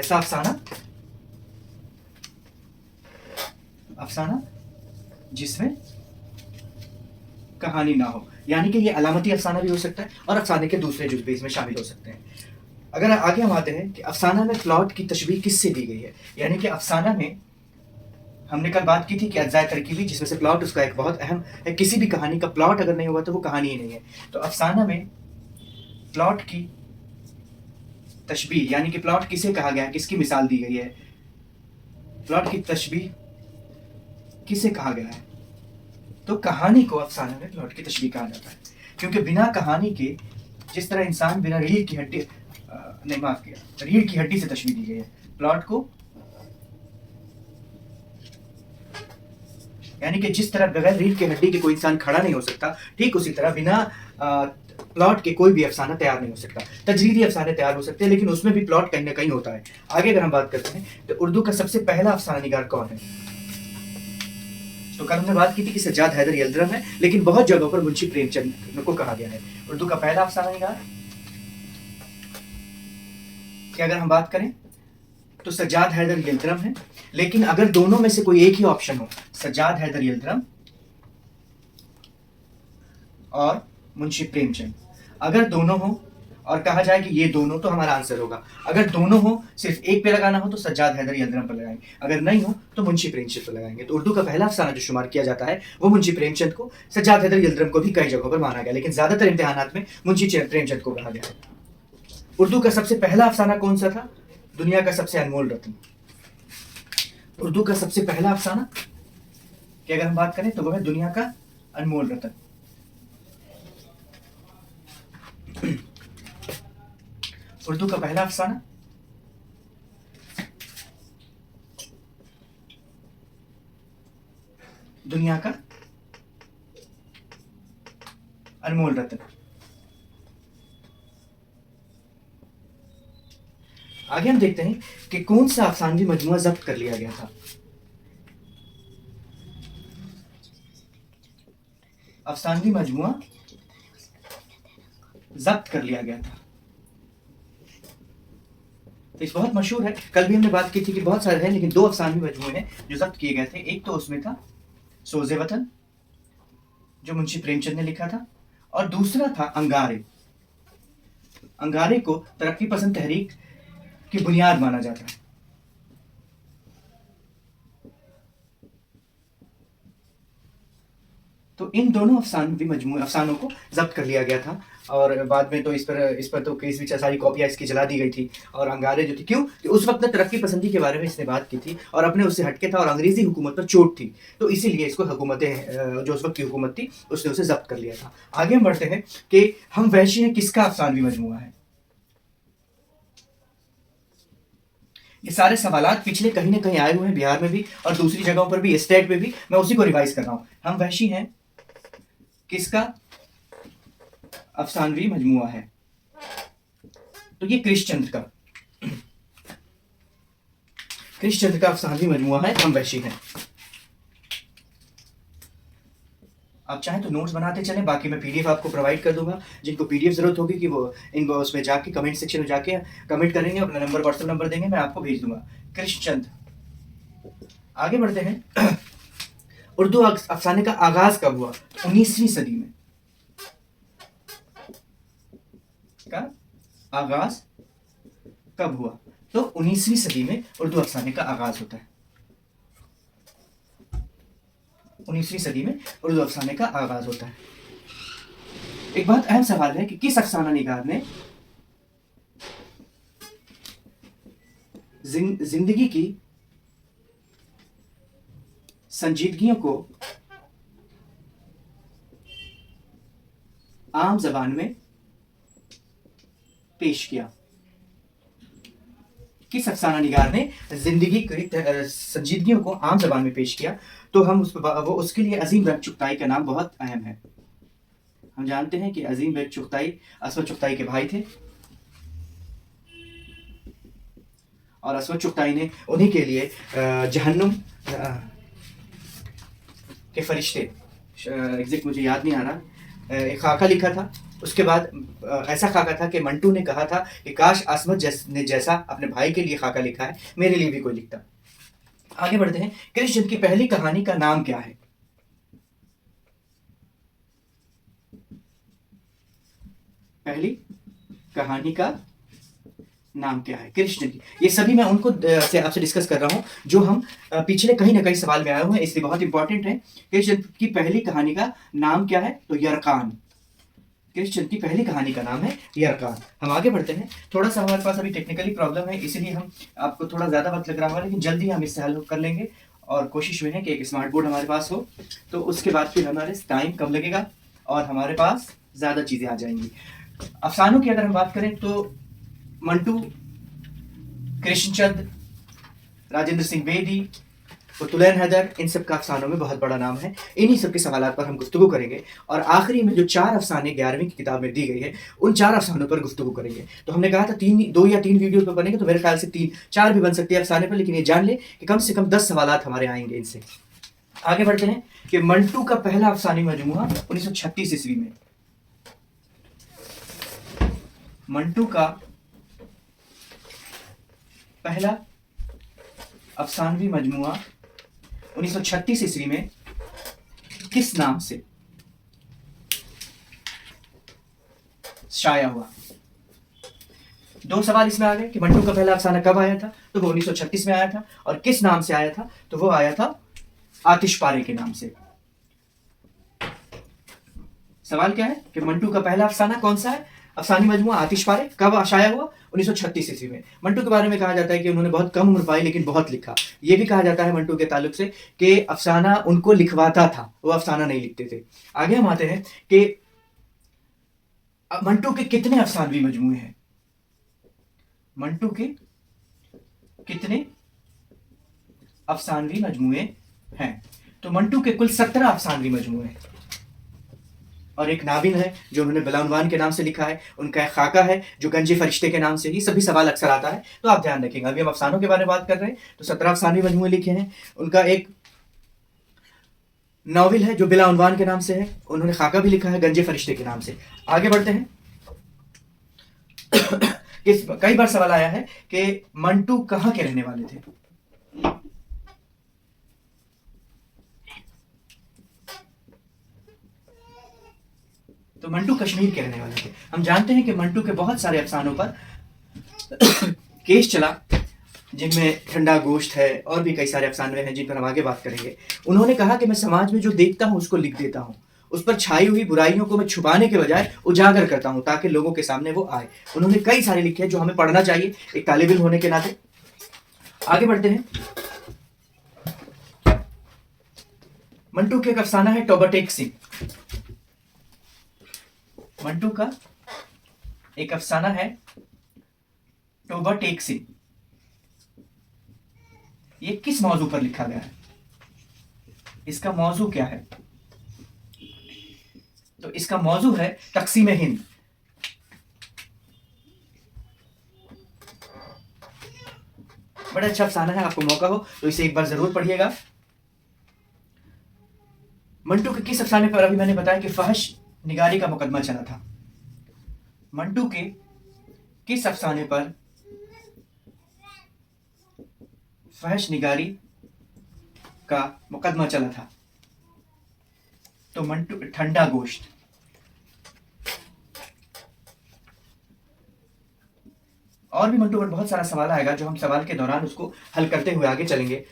ऐसा अफसाना अफसाना जिसमें कहानी ना हो, यानी कि ये अलामती अफसाना भी हो सकता है और अफसाने के दूसरे जुज़ भी इसमें शामिल हो सकते हैं। अगर आगे हम आते हैं कि अफसाना में प्लॉट की तशबीह किससे दी गई है, यानी कि अफसाना में हमने कल बात की थी कि अज्जाए तरकीबी जिसमें से प्लॉट उसका एक बहुत अहम है। किसी भी कहानी का प्लॉट अगर नहीं होगा तो वो कहानी ही नहीं है। तो अफसाना में प्लॉट की तशबीह यानी कि प्लॉट किसे कहा गया है, किसकी मिसाल दी गई है, प्लॉट की तशबीह किसे कहा गया है, तो कहानी को अफसाना में प्लॉट की तशबीह कहा जाता है। क्योंकि बिना कहानी के, जिस तरह इंसान बिना रीढ़ की हड्डी नहीं माफ किया, रीढ़ की हड्डी से तशबीह दी गई है प्लॉट को, यानी कि जिस तरह बगैर रीढ़ की हड्डी के कोई इंसान खड़ा नहीं हो सकता, ठीक उसी तरह बिना प्लॉट के कोई भी अफसाना तैयार नहीं हो सकता। तजरीदी अफसाने तैयार हो सकते हैं लेकिन उसमें भी प्लॉट कहीं ना कहीं होता है। आगे अगर हम बात करते हैं तो उर्दू का सबसे पहला अफसाना निगार कौन है, तो कल हमने बात की थी कि सज्जाद हैदर यल्दरम है, लेकिन बहुत जगहों पर मुंशी प्रेमचंद को कहा गया है। उर्दू का पहला अफसाना निगार कि अगर हम बात करें तो सज्जाद हैदर यल्दरम है, लेकिन अगर दोनों में से कोई एक ही ऑप्शन हो, सज्जाद हैदर यल्दरम और मुंशी प्रेमचंद, अगर दोनों हो और कहा जाए कि ये दोनों, तो हमारा आंसर होगा। अगर दोनों हो, सिर्फ एक पे लगाना हो तो सज्जाद हैदर यल्दरम पर लगाएंगे, अगर नहीं हो तो मुंशी प्रेमचंद पर लगाएंगे। तो उर्दू का पहला अफसाना जो शुमार किया जाता है वो मुंशी प्रेमचंद को, सज्जाद हैदर यल्दरम को भी कई जगहों पर माना गया, लेकिन ज्यादातर इम्तिहानात में मुंशी प्रेमचंद को कहा गया है। उर्दू का सबसे पहला अफसाना कौन सा था, दुनिया का सबसे अनमोल रत्न। उर्दू का सबसे पहला अफसाना कि अगर हम बात करें तो वह है दुनिया का अनमोल रत्न। उर्दू का पहला अफसाना दुनिया का अनमोल रत्न। आगे हम देखते हैं कि कौन सा अफसानवी मजमुआ जब्त कर लिया गया था। अफसानवी मजमुआ जब्त कर लिया गया था, तो इस बहुत मशहूर है। कल भी हमने बात की थी कि बहुत सारे हैं, लेकिन दो अफसानवी मजमुए हैं जो जब्त किए गए थे। एक तो उसमें था सोज़े वतन जो मुंशी प्रेमचंद ने लिखा था, और दूसरा था अंगारे। अंगारे को तरक्की पसंद तहरीक की बुनियाद माना जाता है। तो इन दोनों अफसानों को जब्त कर लिया गया था, और बाद में तो इस पर तो केस भी सारी कॉपियां इसकी जला दी गई थी। और अंगारे जो थी, क्यों कि उस वक्त तरक्की पसंदी के बारे में इसने बात की थी और अपने उससे हटके था, और अंग्रेजी हुकूमत पर चोट थी, तो इसीलिए इसको हुकूमतें जो उस वक्त की हुकूमत थी उसने उसे जब्त कर लिया था। आगे हम बढ़ते हैं कि हम वहशी हैं किसका अफसानवी मजमुआ है। ये सारे सवालात पिछले कहीं ना कहीं आए हुए हैं, बिहार में भी और दूसरी जगहों पर भी, स्टेट में भी। मैं उसी को रिवाइज कर रहा हूं। हम वहशी हैं किसका अफसानवी मजमुआ है, तो ये कृष्णचंद्र का अफसानवी मजमुआ है, हम वहशी हैं। आप चाहें तो नोट्स बनाते चलें, बाकी मैं पीडीएफ आपको प्रोवाइड कर दूंगा। जिनको पीडीएफ जरूरत होगी कि वो इन उसमें जाके कमेंट सेक्शन में जाके कमेंट करेंगे, अपना नंबर व्हाट्सएप नंबर देंगे, मैं आपको भेज दूंगा। कृष्णचंद्र। आगे बढ़ते हैं। उर्दू अफसाने का आगाज कब हुआ, 19वीं सदी में। का आगाज कब हुआ, तो 19वीं सदी में उर्दू अफसाने का आगाज होता है। 19वीं सदी में उर्दू अफसाने का आगाज होता है। एक बहुत अहम सवाल है कि किस अफसाना निगार ने जिंदगी की संजीदगियों को आम जबान में पेश किया। किस अफसाना निगार ने जिंदगी की संजीदगियों को आम जबान में पेश किया, तो हम वो उसके लिए अजीम बेग चुगताई का नाम बहुत अहम है। हम जानते हैं कि अजीम बेग चुगताई असवद चुगताई के भाई थे, और असवद चुगताई ने उन्हीं के लिए जहन्नुम के फरिश्ते, एग्जैक्ट मुझे याद नहीं आ रहा, एक खाका लिखा था उसके बाद ऐसा खाका था कि मंटू ने कहा था कि काश आसमत ने जैसा अपने भाई के लिए खाका लिखा है मेरे लिए भी कोई लिखता। आगे बढ़ते हैं। कृष्ण की पहली कहानी का नाम क्या है? पहली कहानी का नाम क्या है कृष्ण की? ये सभी मैं उनको से आपसे डिस्कस कर रहा हूं जो हम पिछले कहीं ना कहीं सवाल में आए हुए हैं, इसलिए बहुत इंपॉर्टेंट है। कृष्ण की पहली कहानी का नाम क्या है? तो यरकान। कृष्ण की पहली कहानी का नाम है यरकान। हम आगे बढ़ते हैं। थोड़ा सा हमारे पास अभी टेक्निकली प्रॉब्लम है, इसलिए हम आपको थोड़ा ज्यादा वक्त लग रहा होगा, लेकिन जल्दी हम इससे हल कर लेंगे। और कोशिश में है कि एक स्मार्ट बोर्ड हमारे पास हो, तो उसके बाद फिर हमारे टाइम कम लगेगा और हमारे पास ज्यादा चीजें आ जाएंगी। अफसानों की अगर हम बात करें तो मंटू, कृष्णचंद, राजेंद्र सिंह बेदी, पुतुलैन हैदर, इन सब का अफसानों में बहुत बड़ा नाम है। इन्हीं सब के सवालों पर हम गुफ्तगू करेंगे और आखिरी में जो 4 अफसाने 11वीं की किताब में दी गई है उन 4 अफसानों पर गुफ्तगू करेंगे। तो हमने कहा था 2 या 3 वीडियो पर बनेंगे, तो मेरे ख्याल से 3-4 भी बन सकती है अफसाने पर, लेकिन ये जान ले कि कम से कम 10 सवाल हमारे आएंगे इनसे। आगे बढ़ते हैं कि मंटू का पहला अफसानी मजमूआ 1936 ईस्वी में। मंटू का पहला अफसानवी मजमूआ 1936 ईस्वी में किस नाम से शाया हुआ? 2 सवाल इसमें आ गए कि मंटू का पहला अफसाना कब आया था, तो वो 1936 में आया था, और किस नाम से आया था, तो वो आया था आतिशपारे के नाम से। सवाल क्या है कि मंटू का पहला अफसाना कौन सा है? अफसानी मजमुआ आतिशपारे कब शाया हुआ? 1936 ईस्वी में। मंटू के बारे में कहा जाता है कि उन्होंने बहुत कम उम्र पाई लेकिन बहुत लिखा। यह भी कहा जाता है मंटू के ताल्लुक से कि अफसाना उनको लिखवाता था, वो अफसाना नहीं लिखते थे। आगे हम आते हैं कि मंटू के कितने अफसानवी मजमुए हैं? मंटू के कितने अफसानवी मजमुए हैं? तो मंटू के कुल 17 अफसानवी मजमुए हैं, और एक नाबिन है जो उन्होंने बिलाउनवान के नाम से लिखा है। उनका एक खाका है जो गंजे फरिश्ते के नाम से। ही सभी सवाल अक्सर आता है, तो आप ध्यान रखेंगे। अभी हम अफसानों के बारे में बात कर रहे हैं, तो 17 अफसानवी मजमुए लिखे हैं। उनका एक नॉवेल है जो बिलाउनवान के नाम से है, उन्होंने खाका भी लिखा है गंजे फरिश्ते के नाम से। आगे बढ़ते हैं। कई बार सवाल आया है कि मंटू कहां के रहने वाले थे? तो मंटू कश्मीर के रहने वाले थे। हम जानते हैं कि मंटू के बहुत सारे अफसानों पर केस चला, जिनमें ठंडा गोश्त है और भी कई सारे अफसाने हैं जिन पर हम आगे बात करेंगे। उन्होंने कहा कि मैं समाज में जो देखता हूं उसको लिख देता हूं, उस पर छाई हुई बुराइयों को मैं छुपाने के बजाय उजागर करता हूं ताकि लोगों के सामने वो आए। उन्होंने कई सारे लिखे हैं जो हमें पढ़ना चाहिए एक तालिब इल्म होने के नाते। आगे बढ़ते हैं। मंटू के एक अफसाना है टोबा टेक सिंह। मंटू का एक अफसाना है टोबा टेक सिंह। ये किस मौजू पर लिखा गया है? इसका मौजू क्या है? तो इसका मौजू है तकसीम हिंद। बड़ा अच्छा अफसाना है, आपको मौका हो तो इसे एक बार जरूर पढ़िएगा। मंटू के किस अफसाने पर अभी मैंने बताया कि फहश निगारी का मुकदमा चला था? मंटू के किस अफसाने पर फहश निगारी का मुकदमा चला था? तो मंटू ठंडा गोश्त। और भी मंटू पर बहुत सारा सवाल आएगा जो हम सवाल के दौरान उसको हल करते हुए आगे चलेंगे।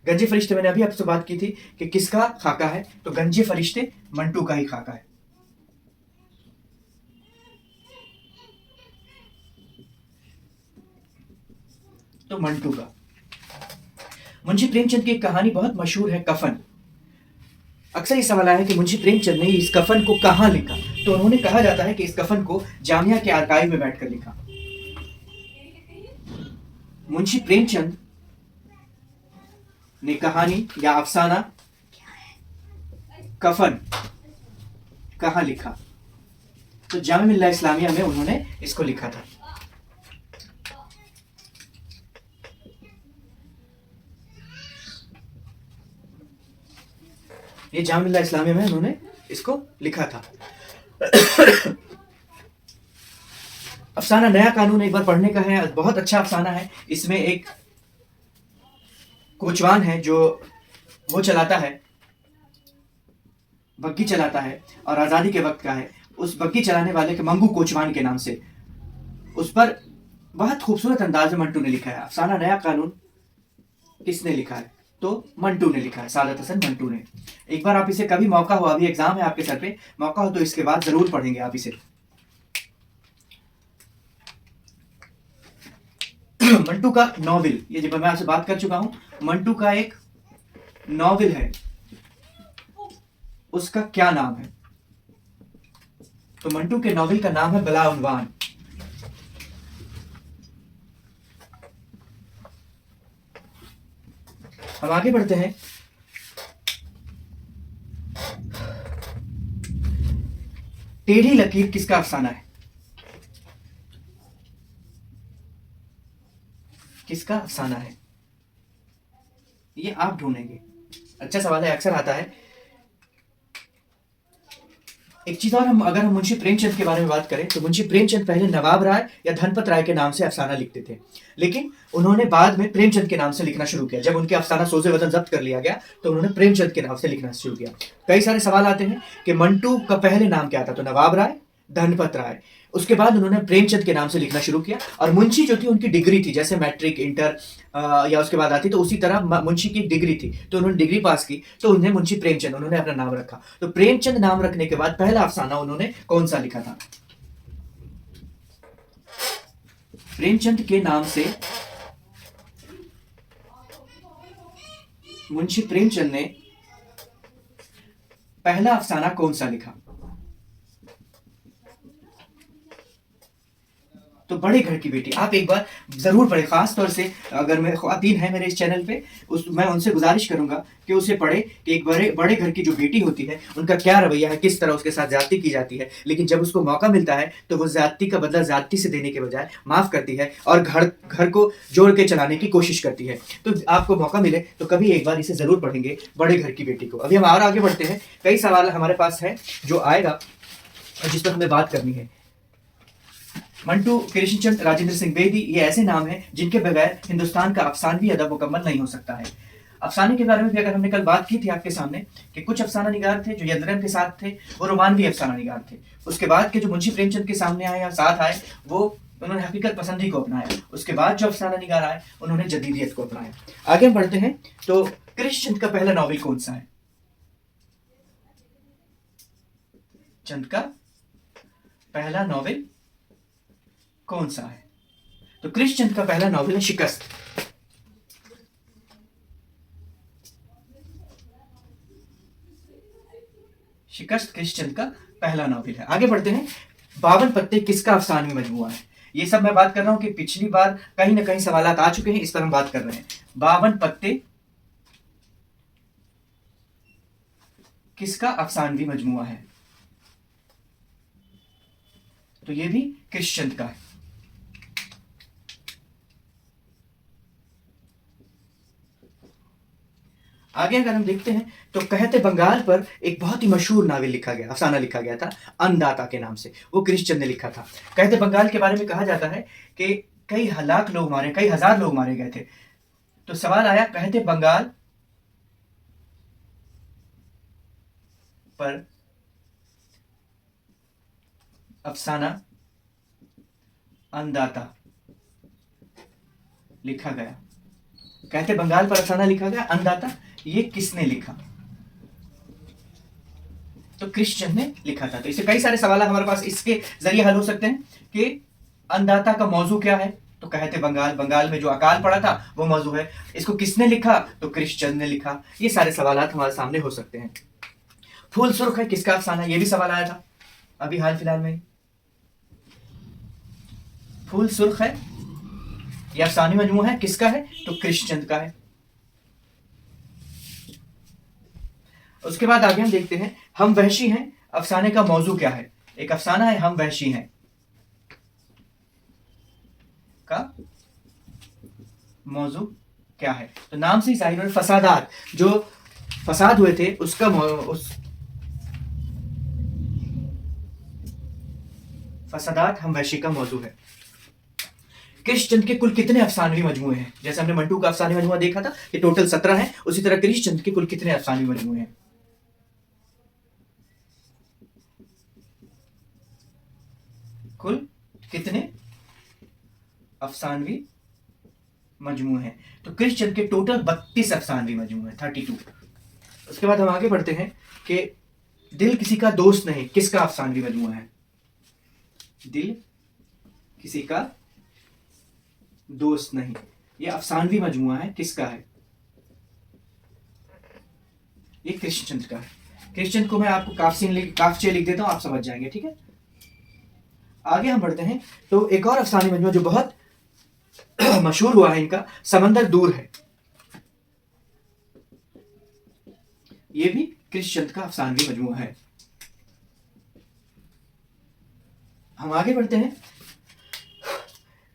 गंजे फरिश्ते मैंने अभी आपसे बात की थी कि किसका खाका है, तो गंजे फरिश्ते मंटू का ही खाका है। तो मंटू का। मुंशी प्रेमचंद की एक कहानी बहुत मशहूर है, कफन। अक्सर ये सवाल आया है कि मुंशी प्रेमचंद ने इस कफन को कहां लिखा, तो उन्होंने कहा जाता है कि इस कफन को जामिया के आर्काइव में बैठकर लिखा। मुंशी प्रेमचंद ने कहानी या अफसाना कफन कहां लिखा? तो जामिया मिल्ला इस्लामिया में उन्होंने इसको लिखा था। ये जामिया मिल्ला इस्लामिया में उन्होंने इसको लिखा था। अफसाना नया कानून एक बार पढ़ने का है, बहुत अच्छा अफसाना है। इसमें एक कोचवान है जो वो चलाता है, बग्घी चलाता है और आज़ादी के वक्त का है। उस बग्घी चलाने वाले के मंगू कोचवान के नाम से उस पर बहुत खूबसूरत अंदाज में मंटू ने लिखा है। अफसाना नया कानून किसने लिखा है? तो मंटू ने लिखा है, सादत हसन मंटू ने। एक बार आप इसे कभी मौका हो, अभी एग्जाम है आपके सर पे, मौका हो तो इसके बाद जरूर पढ़ेंगे आप इसे। मंटू का नॉवेल, ये जब मैं आपसे बात कर चुका हूं, मंटू का एक नॉवेल है, उसका क्या नाम है? तो मंटू के नॉवेल का नाम है बला उन्वान। अब आगे बढ़ते हैं। टेढ़ी लकीर किसका अफसाना है? किसका अफसाना है? ये आप ढूंढेंगे। अच्छा सवाल है, अक्सर आता है। एक चीज और, अगर हम मुंशी प्रेमचंद के बारे में बात करें तो मुंशी प्रेमचंद पहले नवाब राय या धनपत राय के नाम से अफसाना लिखते थे, लेकिन उन्होंने बाद में प्रेमचंद के नाम से लिखना शुरू किया। जब उनके अफसाना सोज़े वतन जब्त कर लिया गया तो उन्होंने प्रेमचंद के नाम से लिखना शुरू किया। कई सारे सवाल आते हैं कि मंटू का पहले नाम क्या था? तो नवाब राय, धनपत राय। उसके बाद उन्होंने प्रेमचंद के नाम से लिखना शुरू किया। और मुंशी जो थी उनकी डिग्री थी, जैसे मैट्रिक, इंटर या उसके बाद आती, तो उसी तरह मुंशी की डिग्री थी, तो उन्होंने डिग्री पास की तो उन्हें मुंशी प्रेमचंद, उन्होंने अपना नाम रखा। तो प्रेमचंद नाम रखने के बाद पहला अफसाना उन्होंने कौन सा लिखा था? प्रेमचंद के नाम से मुंशी प्रेमचंद ने पहला अफसाना कौन सा लिखा? तो बड़े घर की बेटी। आप एक बार जरूर पढ़े, खास तौर से अगर मैं ख्वातीन है मेरे इस चैनल पे, मैं उनसे गुजारिश करूंगा कि उसे पढ़े कि एक बड़े बड़े घर की जो बेटी होती है उनका क्या रवैया है, किस तरह उसके साथ ज्यादती की जाती है, लेकिन जब उसको मौका मिलता है तो वो ज्यादती का बदला ज्यादती से देने के बजाय माफ करती है और घर को जोड़ के चलाने की कोशिश करती है। तो आपको मौका मिले तो कभी एक बार इसे जरूर पढ़ेंगे, बड़े घर की बेटी को। अभी हम और आगे बढ़ते हैं। कई सवाल हमारे पास है जो आएगा जिस पर हमें बात करनी है। मंटू, कृष्णचंद, राजेंद्र सिंह बेदी, ये ऐसे नाम हैं जिनके बगैर हिंदुस्तान का अफसानवी अदब मुकम्मल नहीं हो सकता है। अफसाने के बारे में भी अगर हमने कल बात की थी आपके सामने कि कुछ अफसाना निगार थे जो यंत्रन के साथ थे, वो रोमानवी अफसाना निगार थे। उसके बाद के जो मुंशी प्रेमचंद के सामने आए या साथ आए, वो उन्होंने हकीकत पसंदी को अपनाया। उसके बाद जो अफसाना निगार आए उन्होंने जदीदियत को अपनाया। आगे हम बढ़ते हैं। तो कृष्णचंद का पहला नॉवेल कौन सा है? चंद का पहला नॉवेल कौन सा है? तो कृष्णचंद का पहला नॉवेल है शिकस्त। शिकस्त कृष्णचंद का पहला नॉवेल है। आगे बढ़ते हैं। 52 पत्ते किसका अफसानवी मजमूआ है? ये सब मैं बात कर रहा हूं कि पिछली बार कहीं ना कहीं सवाल आ चुके हैं, इस पर हम बात कर रहे हैं। 52 पत्ते किसका अफसानवी मजमूआ है? तो ये भी कृष्णचंद का है। आगे अगर हम देखते हैं तो कहते बंगाल पर एक बहुत ही मशहूर नावल लिखा गया, अफसाना लिखा गया था अन्नदाता के नाम से, वो कृष्णचंद ने लिखा था। कहते बंगाल के बारे में कहा जाता है कि कई लाख लोग मारे, कई हजार लोग मारे गए थे। तो सवाल आया, कहते बंगाल पर अफसाना अन्नदाता लिखा गया। कहते बंगाल पर अफसाना लिखा गया अन्नदाता, ये किसने लिखा? तो कृष्णचंद ने लिखा था। तो इससे कई सारे सवाल हमारे पास इसके जरिए हल हो सकते हैं कि अन्नदाता का मौजू क्या है? तो कहते बंगाल में जो अकाल पड़ा था वो मौजू है। इसको किसने लिखा? तो कृष्णचंद ने लिखा। ये सारे सवाल हमारे सामने हो सकते हैं। फूल सुर्ख है किसका अफसाना? ये भी सवाल आया था अभी हाल फिलहाल में। फूल सुर्ख है, यह अफसानी मजमूआ है, किसका है? तो कृष्णचंद का है। उसके बाद आगे हम देखते हैं, हम वहशी हैं अफसाने का मौजू क्या है? एक अफसाना है हम वहशी हैं का मौजू क्या है? तो नाम से ही जाहिर है, फसादात, जो फसाद हुए थे उसका फसादात हम वैशी का मौजू है। कृष्णचंद्र के कुल कितने अफसानवी मजमूए हैं? जैसे हमने मंटू का अफसानी मजमुआ देखा था कि टोटल 17 है, उसी तरह कृष्णचंद्र के कुल कितने अफसानवी मजमूए हैं? कुल कितने अफसानवी मजमू हैं? तो कृष्णचंद्र के टोटल 32 अफसानवी मजमू हैं, 32। उसके बाद हम आगे बढ़ते हैं कि दिल किसी का दोस्त नहीं किसका अफसानवी मजमुआ है? दिल किसी का दोस्त नहीं, ये अफसानवी मजमुआ है, किसका है? ये कृष्णचंद्र का है। कृष्णचंद्र को मैं आपको काफचे लिख देता हूं, आप समझ जाएंगे, ठीक है। आगे हम बढ़ते हैं तो एक और अफसानी मजमुआ जो बहुत मशहूर हुआ है इनका, समंदर दूर है। ये भी कृष्णचंद्र का अफसानवी मजमुआ है। हम आगे बढ़ते हैं।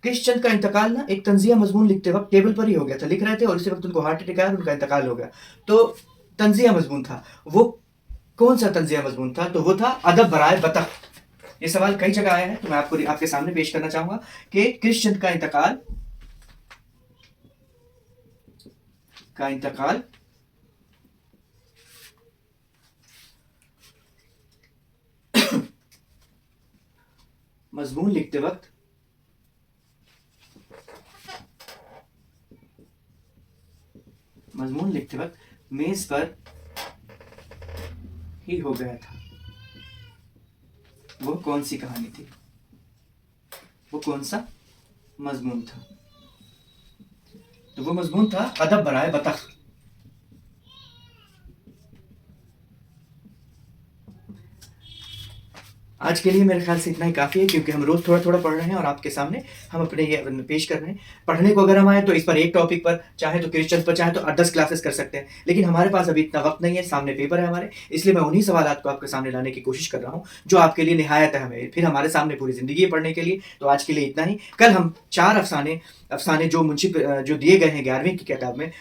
कृष्णचंद्र का इंतकाल ना एक तंजिया मजमून लिखते वक्त टेबल पर ही हो गया था, लिख रहे थे और उसी वक्त उनको हार्ट अटैक आया और उनका इंतकाल हो गया। तो तंजिया मजमून था, वो कौन सा तंजिया मजमून था? तो वो था अदब बराए बतख। ये सवाल कई जगह आया है तो मैं आपके सामने पेश करना चाहूंगा कि कृष्णचंद्र का इंतकाल मजमून लिखते वक्त मेज पर ही हो गया था। वो कौन सी कहानी थी? वो कौन सा मजमून था? तो वो मजमून था अदब बराए बतख। आज के लिए मेरे ख्याल से इतना ही काफ़ी है, क्योंकि हम रोज़ थोड़ा थोड़ा पढ़ रहे हैं और आपके सामने हम अपने ये पेश कर रहे हैं। पढ़ने को अगर हम आए तो इस पर एक टॉपिक पर चाहे तो कृष्णचंद्र पर चाहे तो 10 क्लासेस कर सकते हैं, लेकिन हमारे पास अभी इतना वक्त नहीं है, सामने पेपर है हमारे, इसलिए मैं उन्हीं सवालात को आपके सामने लाने की कोशिश कर रहा हूँ जो आपके लिए निहायत है, हमें फिर हमारे सामने पूरी ज़िंदगी है पढ़ने के लिए। तो आज के लिए इतना ही। कल हम 4 अफसाने जो दिए गए हैं 11वीं की किताब में